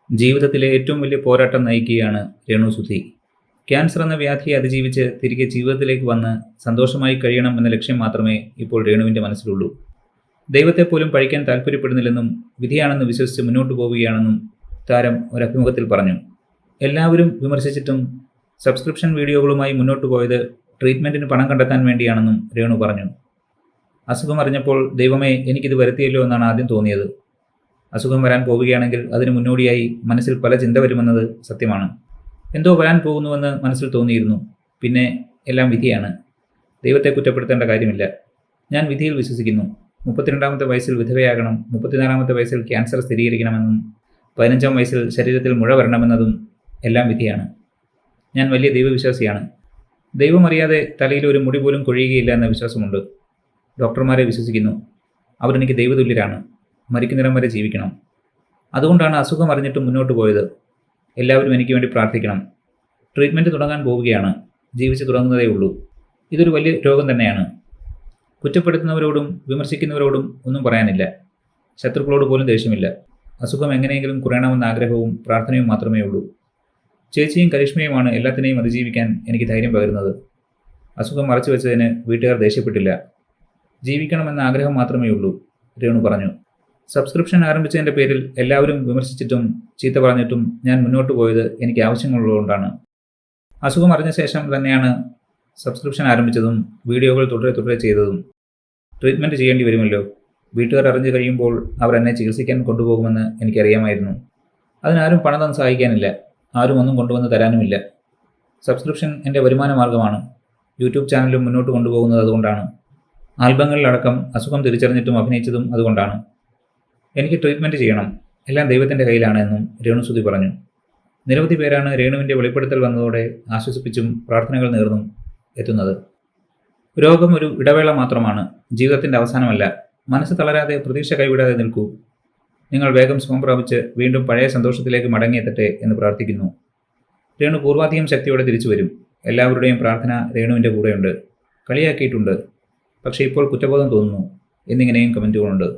ജീവിതത്തിലെ ഏറ്റവും വലിയ പോരാട്ടം നയിക്കുകയാണ് രേണു സുധി. ക്യാൻസർ എന്ന വ്യാധിയെ അതിജീവിച്ച് തിരികെ ജീവിതത്തിലേക്ക് വന്ന് സന്തോഷമായി കഴിയണം എന്ന ലക്ഷ്യം മാത്രമേ ഇപ്പോൾ രേണുവിൻ്റെ മനസ്സിലുള്ളൂ. ദൈവത്തെപ്പോലും പഴിക്കാൻ താല്പര്യപ്പെടുന്നില്ലെന്നും വിധിയാണെന്ന് വിശ്വസിച്ച് മുന്നോട്ട് പോവുകയാണെന്നും താരം ഒരഭിമുഖത്തിൽ പറഞ്ഞു. എല്ലാവരും വിമർശിച്ചിട്ടും സബ്സ്ക്രിപ്ഷൻ വീഡിയോകളുമായി മുന്നോട്ട് പോയത് ട്രീറ്റ്മെൻറ്റിന് പണം കണ്ടെത്താൻ വേണ്ടിയാണെന്നും രേണു പറഞ്ഞു. അസുഖം അറിഞ്ഞപ്പോൾ ദൈവമേ എനിക്കിത് വരുത്തിയല്ലോ എന്നാണ് ആദ്യം തോന്നിയത്. അസുഖം വരാൻ പോവുകയാണെങ്കിൽ അതിന് മുന്നോടിയായി മനസ്സിൽ പല ചിന്ത വരുമെന്നത് സത്യമാണ്. എന്തോ വരാൻ പോകുന്നുവെന്ന് മനസ്സിൽ തോന്നിയിരുന്നു. പിന്നെ എല്ലാം വിധിയാണ്. ദൈവത്തെ കുറ്റപ്പെടുത്തേണ്ട കാര്യമില്ല. ഞാൻ വിധിയിൽ വിശ്വസിക്കുന്നു. 32ാമത്തെ വയസ്സിൽ വിധവയാകണം, 34ാമത്തെ വയസ്സിൽ ക്യാൻസർ സ്ഥിരീകരിക്കണമെന്നും 15ാം വയസ്സിൽ ശരീരത്തിൽ മുഴ വരണമെന്നതും എല്ലാം വിധിയാണ്. ഞാൻ വലിയ ദൈവവിശ്വാസിയാണ്. ദൈവമറിയാതെ തലയിൽ ഒരു മുടി പോലും കൊഴിയുകയില്ല എന്ന വിശ്വാസമുണ്ട്. ഡോക്ടർമാരെ വിശ്വസിക്കുന്നു. അവരെനിക്ക് ദൈവതുല്യരാണ്. മരിക്കുന്നിടം വരെ ജീവിക്കണം. അതുകൊണ്ടാണ് അസുഖം അറിഞ്ഞിട്ടും മുന്നോട്ട് പോയത്. എല്ലാവരും എനിക്ക് വേണ്ടി പ്രാർത്ഥിക്കണം. ട്രീറ്റ്മെൻറ്റ് തുടങ്ങാൻ പോവുകയാണ്. ജീവിച്ച് തുടങ്ങുന്നതേ ഉള്ളൂ. ഇതൊരു വലിയ രോഗം തന്നെയാണ്. കുറ്റപ്പെടുത്തുന്നവരോടും വിമർശിക്കുന്നവരോടും ഒന്നും പറയാനില്ല. ശത്രുക്കളോട് പോലും ദേഷ്യമില്ല. അസുഖം എങ്ങനെയെങ്കിലും കുറയണമെന്ന ആഗ്രഹവും പ്രാർത്ഥനയും മാത്രമേ ഉള്ളൂ. ചേച്ചിയും കരിഷ്മയുമാണ് എല്ലാത്തിനെയും അതിജീവിക്കാൻ എനിക്ക് ധൈര്യം പകരുന്നത്. അസുഖം മറച്ചു വെച്ചതിന് വീട്ടുകാർ ദേഷ്യപ്പെട്ടില്ല. ജീവിക്കണമെന്ന ആഗ്രഹം മാത്രമേ ഉള്ളൂ, രേണു പറഞ്ഞു. സബ്സ്ക്രിപ്ഷൻ ആരംഭിച്ചതിൻ്റെ പേരിൽ എല്ലാവരും വിമർശിച്ചിട്ടും ചീത്ത പറഞ്ഞിട്ടും ഞാൻ മുന്നോട്ട് പോയത് എനിക്ക് ആവശ്യമുള്ളതുകൊണ്ടാണ്. അസുഖം അറിഞ്ഞ ശേഷം തന്നെയാണ് സബ്സ്ക്രിപ്ഷൻ ആരംഭിച്ചതും വീഡിയോകൾ തുടരെ ചെയ്തതും. ട്രീറ്റ്മെൻറ്റ് ചെയ്യേണ്ടി വരുമല്ലോ. വീട്ടുകാർ അറിഞ്ഞു കഴിയുമ്പോൾ അവർ എന്നെ ചികിത്സിക്കാൻ കൊണ്ടുപോകുമെന്ന് എനിക്കറിയാമായിരുന്നു. അതിനാരും പണം തന്ന് സഹായിക്കാനില്ല. ആരും ഒന്നും കൊണ്ടുവന്ന് തരാനുമില്ല. സബ്സ്ക്രിപ്ഷൻ എൻ്റെ വരുമാന മാർഗമാണ്. യൂട്യൂബ് ചാനലും മുന്നോട്ട് കൊണ്ടുപോകുന്നത് അതുകൊണ്ടാണ്. ആൽബങ്ങളിലടക്കം അസുഖം തിരിച്ചറിഞ്ഞിട്ടും അഭിനയിച്ചതും അതുകൊണ്ടാണ്. എനിക്ക് ട്രീറ്റ്മെൻറ്റ് ചെയ്യണം. എല്ലാം ദൈവത്തിൻ്റെ കയ്യിലാണ് എന്നും രേണു സുധി പറഞ്ഞു. നിരവധി പേരാണ് രേണുവിൻ്റെ വെളിപ്പെടുത്തൽ വന്നതോടെ ആശ്വസിപ്പിച്ചും പ്രാർത്ഥനകൾ നേർന്നും എത്തുന്നത്. രോഗം ഒരു ഇടവേള മാത്രമാണ്, ജീവിതത്തിൻ്റെ അവസാനമല്ല. മനസ്സ് തളരാതെ, പ്രതീക്ഷ കൈവിടാതെ നിൽക്കൂ. നിങ്ങൾ വേഗം സുഖം പ്രാപിച്ച് വീണ്ടും പഴയ സന്തോഷത്തിലേക്ക് മടങ്ങിയെത്തട്ടെ എന്ന് പ്രാർത്ഥിക്കുന്നു. രേണു പൂർവാധികം ശക്തിയോടെ തിരിച്ചു വരും. എല്ലാവരുടെയും പ്രാർത്ഥന രേണുവിൻ്റെ കൂടെയുണ്ട്. കളിയാക്കിയിട്ടുണ്ട്, പക്ഷേ ഇപ്പോൾ കുറ്റബോധം തോന്നുന്നു എന്നിങ്ങനെയും കമൻറ്റുകളുണ്ട്.